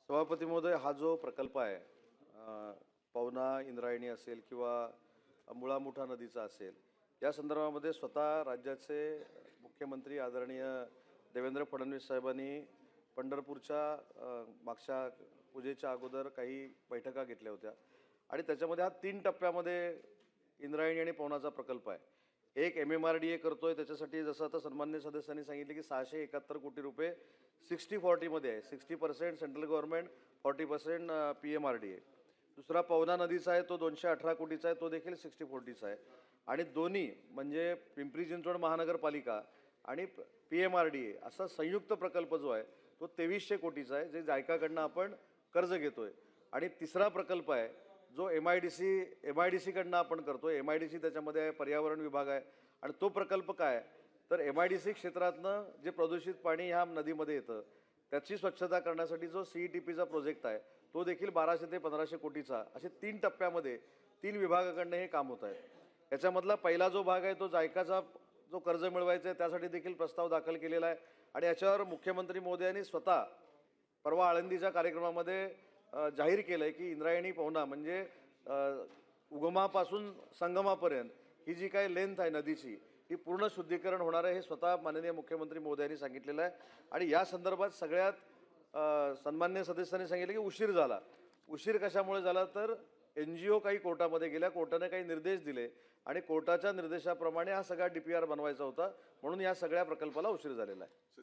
सभापती महोदय, हा जो प्रकल्प आहे पवना इंद्रायणी असेल किंवा मुळा मुठा नदीचा असेल, या संदर्भामध्ये स्वतः राज्याचे मुख्यमंत्री आदरणीय देवेंद्र फडणवीस साहेबांनी पंढरपूरच्या मागच्या पूजेच्या अगोदर काही बैठका घेतल्या होत्या आणि त्याच्यामध्ये हा 3 टप्प्यामध्ये इंद्रायणी आणि पवनाचा प्रकल्प आहे। एक MMRDA करतोय, त्याच्यासाठी जसं आता सन्माननीय सदस्यांनी सांगितले की 671 कोटी रुपये 60-40 मध्ये आहे। 60% सेंट्रल गव्हर्नमेंट, 40% PMRDA। दुसरा पवना नदीचा आहे, तो 218 कोटीचा आहे, तो देखील 60-40चा आहे आणि दोन्ही म्हणजे पिंपरी चिंचवड महानगरपालिका आणि PMRDA असा संयुक्त प्रकल्प जो आहे तो 2300 कोटीचा आहे, जे जायकाकडनं आपण कर्ज घेतोय। आणि तिसरा प्रकल्प आहे जो MIDC कडनं आपण करतोय। MIDC त्याच्यामध्ये आहे, पर्यावरण विभाग आहे आणि तो प्रकल्प काय तर MIDC क्षेत्रातनं जे प्रदूषित पाणी ह्या नदीमध्ये येतं त्याची स्वच्छता करण्यासाठी जो CETPचा प्रोजेक्ट आहे तो देखील 1200 ते 1500 कोटीचा, असे 3 टप्प्यामध्ये 3 विभागाकडनं हे काम होत आहे। याच्यामधला पहिला जो भाग आहे तो जायकाचा जो कर्ज मिळवायचा आहे त्यासाठी देखील प्रस्ताव दाखल केलेला आहे आणि याच्यावर मुख्यमंत्री मोदयांनी स्वतः परवा आळंदीच्या कार्यक्रमामध्ये जाहीर केलंय की इंद्रायणी पवना म्हणजे उगमापासून संगमापर्यंत ही जी काही लेंथ आहे नदीची ही पूर्ण शुद्धीकरण होणार आहे, हे स्वतः माननीय मुख्यमंत्री मोदयांनी सांगितलेलं आहे। आणि या संदर्भात सगळ्यात सन्माननीय सदस्यांनी सांगितलं की उशीर झाला। उशीर कशामुळे झाला तर NGO काही कोर्टामध्ये गेल्या, कोर्टाने काही निर्देश दिले आणि कोर्टाच्या निर्देशाप्रमाणे हा सगळा DPR बनवायचा होता, म्हणून या सगळ्या प्रकल्पाला उशीर झालेला आहे।